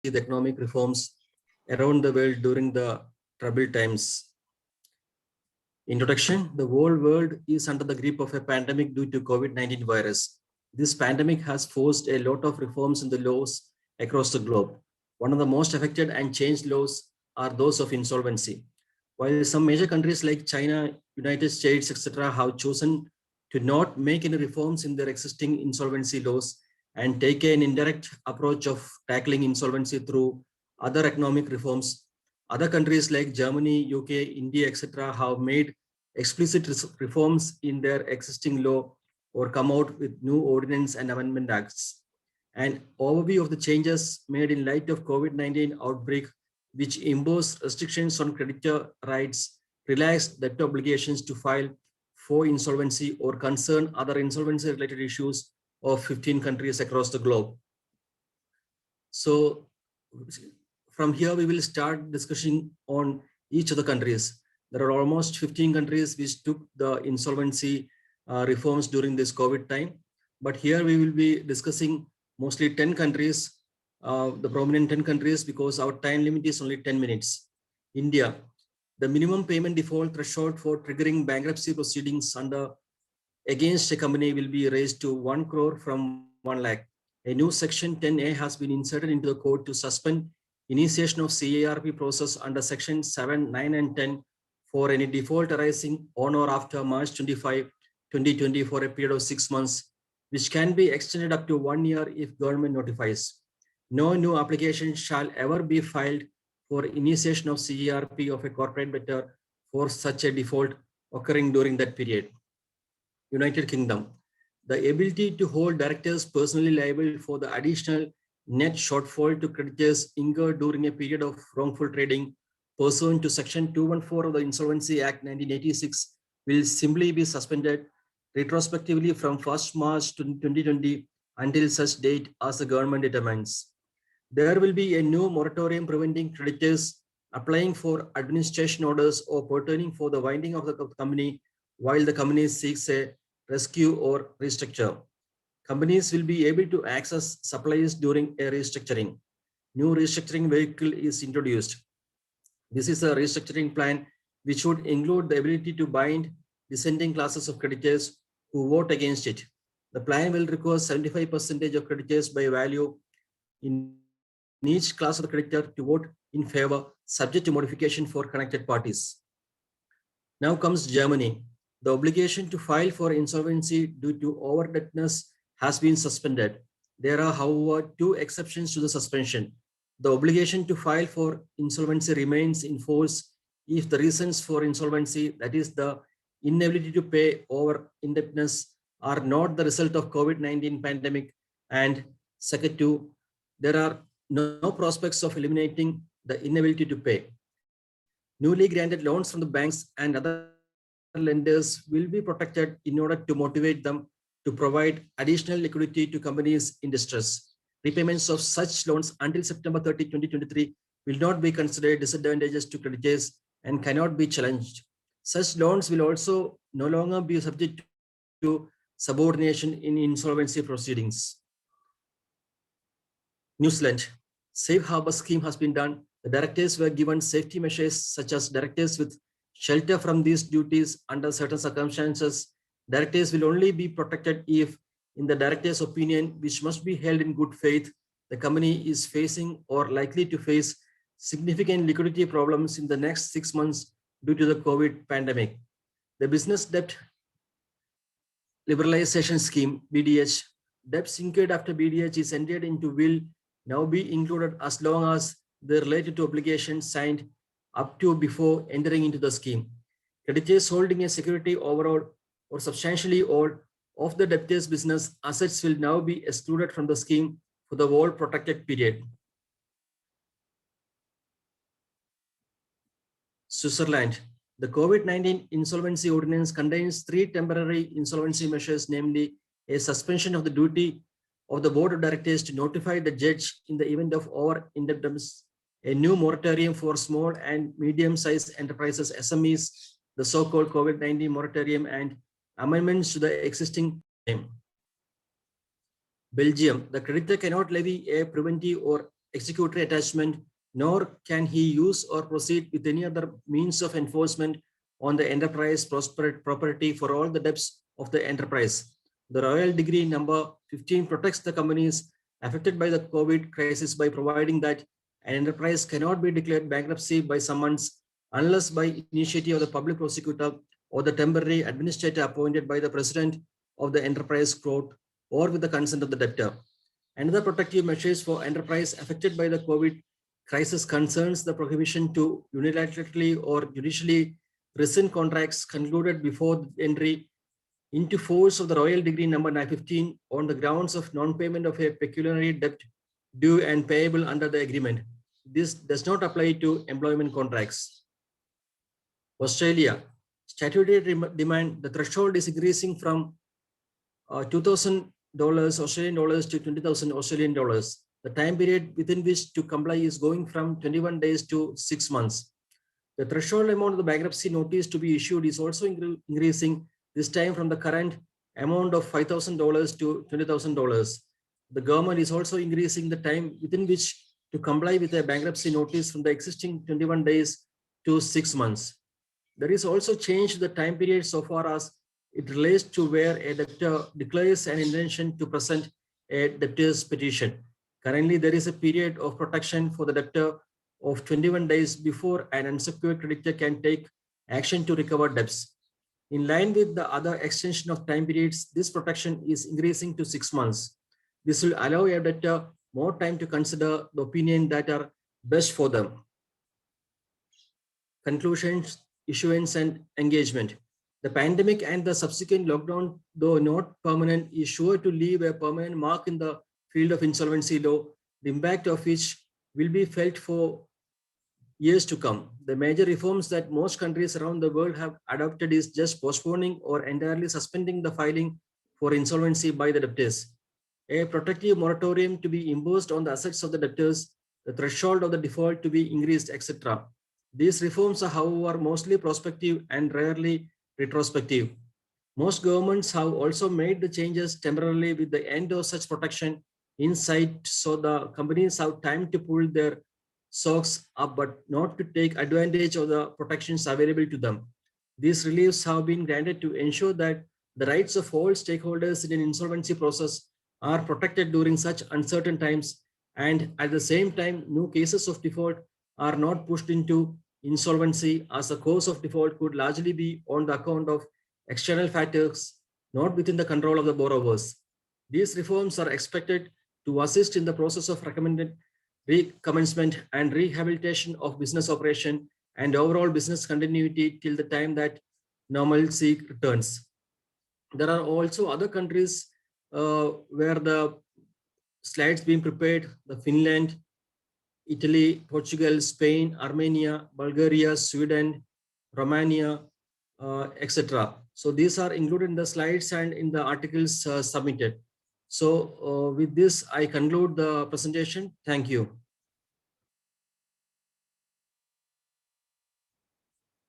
the economic reforms around the world during the troubled times. Introduction: the whole world is under the grip of a pandemic due to COVID-19 virus. This pandemic has forced a lot of reforms in the laws across the globe. One of the most affected and changed laws are those of insolvency. While some major countries like China, United States, etc., have chosen to not make any reforms in their existing insolvency laws and take an indirect approach of tackling insolvency through other economic reforms, other countries like Germany, UK, India, etc., have made explicit reforms in their existing law or come out with new ordinance and amendment acts. An overview of the changes made in light of COVID-19 outbreak, which impose restrictions on creditor rights, relax debt obligations to file for insolvency or concern other insolvency related issues of 15 countries across the globe. So from here, we will start discussing on each of the countries. There are almost 15 countries which took the insolvency reforms during this COVID time. But here we will be discussing mostly 10 countries, the prominent 10 countries, because our time limit is only 10 minutes. India, the minimum payment default threshold for triggering bankruptcy proceedings against a company will be raised to 1 crore from 1 lakh. A new section 10A has been inserted into the code to suspend initiation of CARP process under section 7, 9 and 10 for any default arising on or after March 25, 2020 for a period of 6 months, which can be extended up to 1 year if government notifies. No new application shall ever be filed for initiation of CARP of a corporate debtor for such a default occurring during that period. United Kingdom, the ability to hold directors personally liable for the additional net shortfall to creditors incurred during a period of wrongful trading pursuant to section 214 of the Insolvency Act 1986 will simply be suspended retrospectively from 1st March 2020 until such date as the government determines. There will be a new moratorium preventing creditors applying for administration orders or pertaining for the winding of the company while the company seeks a rescue or restructure. Companies will be able to access supplies during a restructuring. New restructuring vehicle is introduced. This is a restructuring plan which would include the ability to bind dissenting classes of creditors who vote against it. The plan will require 75% of creditors by value in each class of the creditor to vote in favor, subject to modification for connected parties. Now comes Germany. The obligation to file for insolvency due to overdebtedness has been suspended. There are, however, 2 exceptions to the suspension. The obligation to file for insolvency remains in force if the reasons for insolvency, that is the inability to pay over indebtedness, are not the result of COVID-19 pandemic. And second, 2, there are no prospects of eliminating the inability to pay. Newly granted loans from the banks and other lenders will be protected in order to motivate them to provide additional liquidity to companies in distress. Repayments of such loans until September 30, 2023 will not be considered disadvantageous to creditors and cannot be challenged. Such loans will also no longer be subject to subordination in insolvency proceedings. New Zealand, safe harbor scheme has been done. The directors were given safety measures such as directors with shelter from these duties under certain circumstances. Directors will only be protected if, in the director's opinion, which must be held in good faith, the company is facing or likely to face significant liquidity problems in the next 6 months due to the COVID pandemic. The Business Debt Liberalization Scheme, BDH, debts incurred after BDH is entered into will now be included as long as they are related to obligations signed up to before entering into the scheme. Creditors holding a security overall or substantially all of the debtor's business assets will now be excluded from the scheme for the whole protected period. Switzerland. The COVID-19 insolvency ordinance contains 3 temporary insolvency measures, namely a suspension of the duty of the board of directors to notify the judge in the event of over-indebtedness, a new moratorium for small and medium-sized enterprises, SMEs, the so-called COVID-19 moratorium, and amendments to the existing name. Belgium, the creditor cannot levy a preventive or executory attachment, nor can he use or proceed with any other means of enforcement on the enterprise property for all the debts of the enterprise. The Royal Decree number 15 protects the companies affected by the COVID crisis by providing that an enterprise cannot be declared bankruptcy by summons unless by initiative of the public prosecutor or the temporary administrator appointed by the president of the enterprise court or with the consent of the debtor. Another protective measures for enterprise affected by the COVID crisis concerns the prohibition to unilaterally or judicially rescind contracts concluded before the entry into force of the Royal Decree number 915 on the grounds of non-payment of a pecuniary debt due and payable under the agreement. This does not apply to employment contracts. Australia, statutory demand, the threshold is increasing from $2,000 Australian dollars to 20,000 Australian dollars. The time period within which to comply is going from 21 days to 6 months. The threshold amount of the bankruptcy notice to be issued is also increasing, this time from the current amount of $5,000 to $20,000. The government is also increasing the time within which to comply with a bankruptcy notice from the existing 21 days to 6 months. There is also change the time period so far as it relates to where a debtor declares an intention to present a debtor's petition. Currently, there is a period of protection for the debtor of 21 days before an unsecured creditor can take action to recover debts. In line with the other extension of time periods, this protection is increasing to 6 months. This will allow a debtor more time to consider the opinion that are best for them. Conclusions, issuance, and engagement. The pandemic and the subsequent lockdown, though not permanent, is sure to leave a permanent mark in the field of insolvency law, the impact of which will be felt for years to come. The major reforms that most countries around the world have adopted is just postponing or entirely suspending the filing for insolvency by the debtors. A protective moratorium to be imposed on the assets of the debtors, the threshold of the default to be increased, etc. These reforms are, however, mostly prospective and rarely retrospective. Most governments have also made the changes temporarily with the end of such protection in sight, so the companies have time to pull their socks up but not to take advantage of the protections available to them. These reliefs have been granted to ensure that the rights of all stakeholders in an insolvency process are protected during such uncertain times, and at the same time, new cases of default are not pushed into insolvency, as the cause of default could largely be on the account of external factors not within the control of the borrowers. These reforms are expected to assist in the process of recommended recommencement and rehabilitation of business operation and overall business continuity till the time that normalcy returns. There are also other countries where the slides being prepared, the Finland, Italy, Portugal, Spain, Armenia, Bulgaria, Sweden, Romania, etc. So these are included in the slides and in the articles submitted. So with this, I conclude the presentation. Thank you.